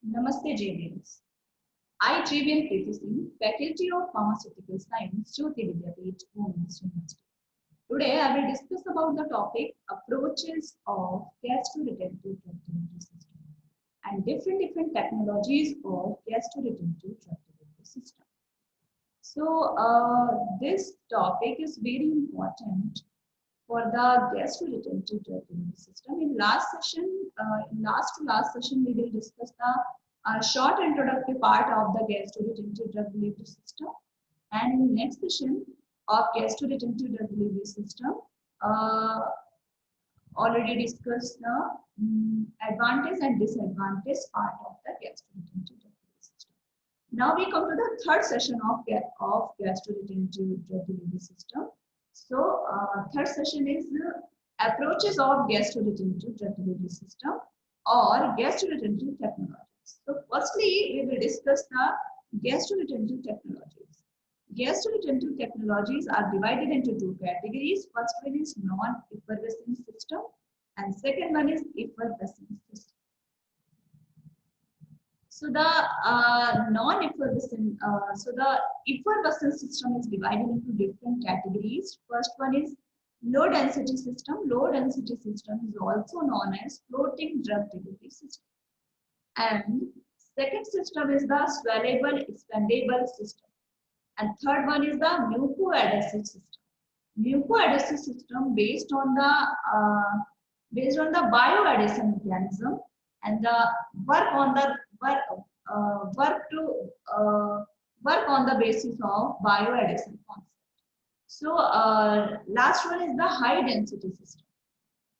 Namaste, JVMs. I, JVM Preeti Singh, Faculty of Pharmaceutical Science, Jyoti Vidyapeeth, Women's University. Today, I will discuss about the topic approaches of gastroretentive drug delivery system and different technologies of gastroretentive drug delivery system. This topic is very important for the gastroretentive drug delivery system. In last session, we will discuss the short introductory part of the gastroretentive drug delivery system, and in next session of gastroretentive drug delivery system, uh, already discussed the advantage and disadvantage part of the gastroretentive drug delivery system. Now we come to the third session of gastroretentive drug delivery system. Third session is approaches of gastroretentive drug delivery system or gastroretentive technologies. So, firstly, we will discuss the gastroretentive technologies. Gastroretentive technologies are divided into two categories. First one is non-effervescent system, and second one is effervescent system. So the effervescent system is divided into different categories. First one is low density system. Low density system is also known as floating drug delivery system. And second system is the swallowable expandable system. And third one is the mucoadhesive system. Mucoadhesive system based on the bioadhesion mechanism and the work on the work on the basis of bioadhesion concept. So last one is the high density system.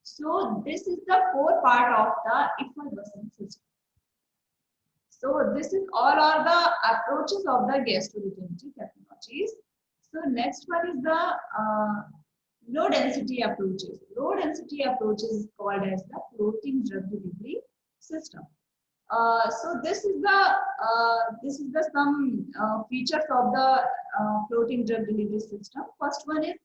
So this is the core part of the effervescent system. So this is all are the approaches of the gastroretentive technologies. So next one is the low density approaches. Low density approaches is called as the floating drug delivery system. So this is the some features of the floating drug delivery system. First one is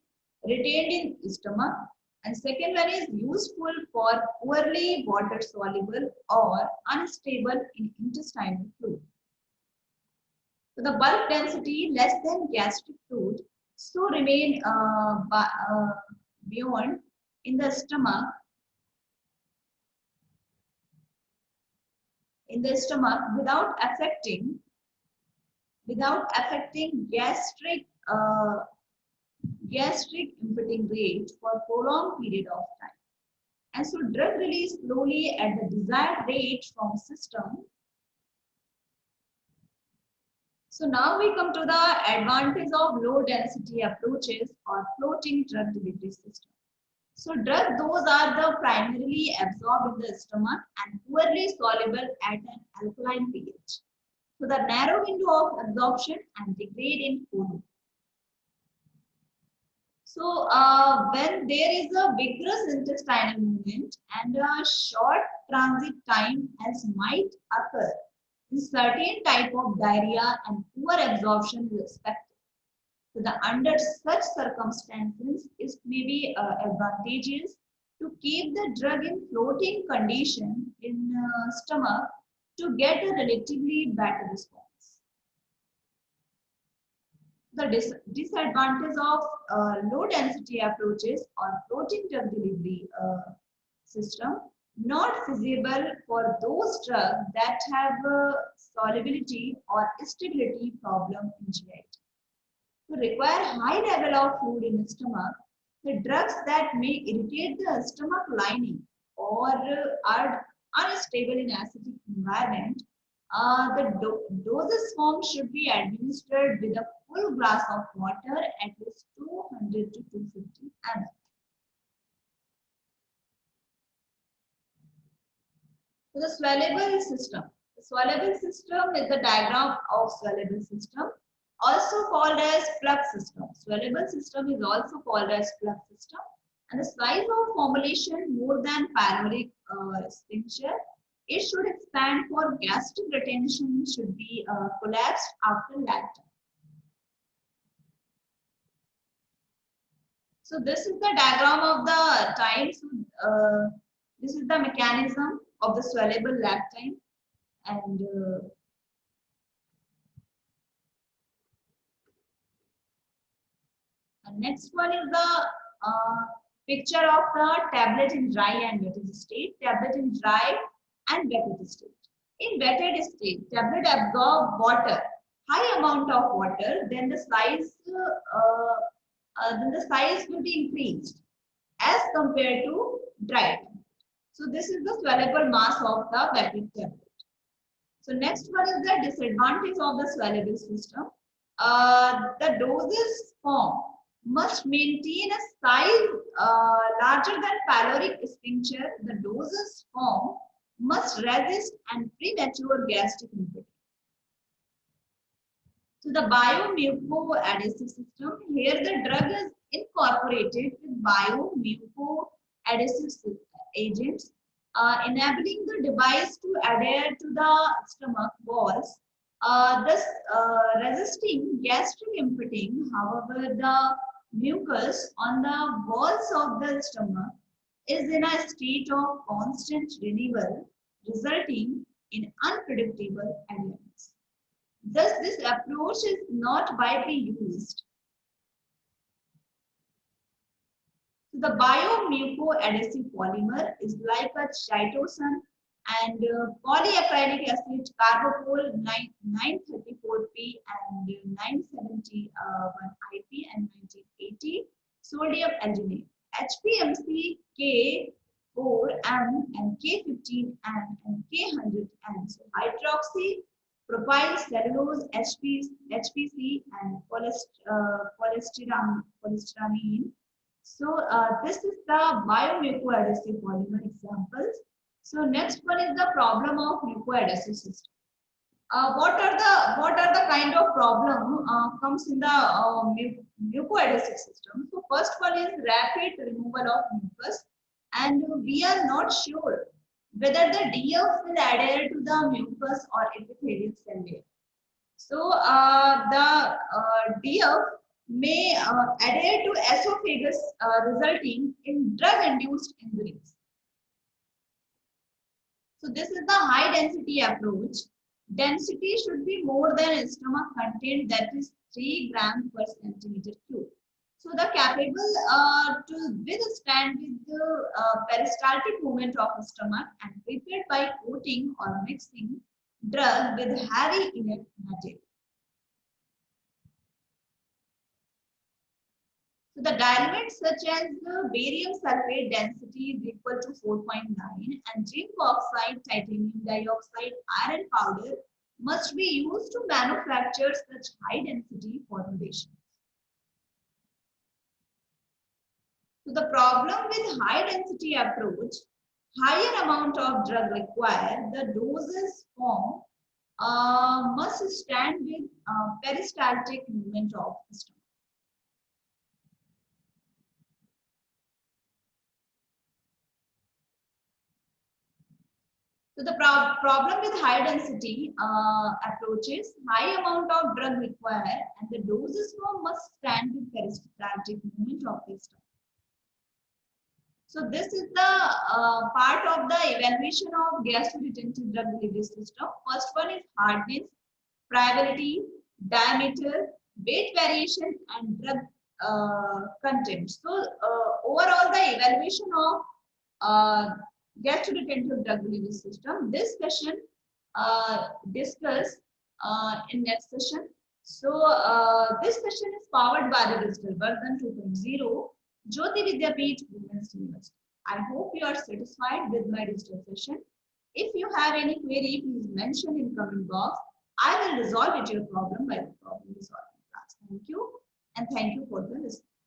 retained in stomach, and second one is useful for poorly water soluble or unstable in intestinal fluid. So the bulk density less than gastric fluid, so remain beyond in the stomach without affecting gastric emptying rate for prolonged period of time. And so drug release slowly at the desired rate from system. So now we come to the advantage of low density approaches or floating drug delivery system. So those are the primarily absorbed in the stomach and poorly soluble at an alkaline pH. So the narrow window of absorption and degrade in colon. So when there is a vigorous intestinal movement and a short transit time as might occur in certain type of diarrhea and poor absorption is expected. So under such circumstances, it may be advantageous to keep the drug in floating condition in stomach to get a relatively better response. The disadvantage of low density approaches or floating drug delivery system, not feasible for those drugs that have solubility or stability problem in GI. To require high level of fluid in the stomach, the drugs that may irritate the stomach lining or are unstable in acidic environment, the doses form should be administered with a full glass of water at least 200 to 250 ml. So the swallowable system. The swallowable system is the diagram of swallowable system, also called as plug system. Swallowable system is also called as plug system, and the size of formulation more than pyloric sphincter. It should expand for gastric retention, should be collapsed after lag time. So this is the diagram of the time. So this is the mechanism of the swallowable lag time. and next one is the picture of the tablet in dry and wetted state. Tablet in dry and wetted state. In wetted state, tablet absorb water, high amount of water, then the size will be increased as compared to dry. So this is the swallowable mass of the wetted tablet. So next one is the disadvantage of the swallowable system. The doses formed must maintain a size larger than pyloric sphincter. The doses formed must resist and premature gastric emptying. So the biomucoadhesive system, here the drug is incorporated with biomucoadhesive agents, enabling the device to adhere to the stomach walls, thus resisting gastric emptying. However, the mucus on the walls of the stomach is in a state of constant renewal, resulting in unpredictable adherence. Thus, this approach is not widely used. So the biomucoadhesive polymer is like a chitosan and polyacrylic acid carbopol 934P and 971IP and 1980 sodium alginate, HPMC K4M and K15N and K100N. So hydroxy propyl cellulose HPC and polystyrene. So this is the biomucoadhesive polymer examples. So next one is the problem of mucoadhesive system. What are the kind of problem comes in the mucoadhesive system? So first one is rapid removal of mucus, and we are not sure whether the DF will adhere to the mucus or epithelial cell layer. So the DF may adhere to esophagus, resulting in drug-induced injuries. So this is the high density approach. Density should be more than stomach content, that is 3 grams per centimeter cube. So the capable to withstand with the peristaltic movement of the stomach and prepared by coating or mixing drug with heavy inert material. So the diluents such as the barium sulfate density is equal to 4.9 and zinc oxide, titanium dioxide, iron powder must be used to manufacture such high density formulations. So the problem with high density approach, higher amount of drug required, the doses formed must stand with peristaltic movement of the stomach. So the problem with high density approaches, high amount of drug required and the doses formed must stand with peristaltic movement of the stomach. So this is the part of the evaluation of gastroretentive drug delivery system. First one is hardness, friability, diameter, weight variation, and drug content. So overall, the evaluation of gastroretentive drug delivery system. This session discuss in next session. So this session is powered by the digital version 2.0. Jyoti Vidyapeeth Women's University. I hope you are satisfied with my digital session. If you have any query, please mention in comment box. I will resolve it your problem by the problem resolving class. Thank you and thank you for the listening.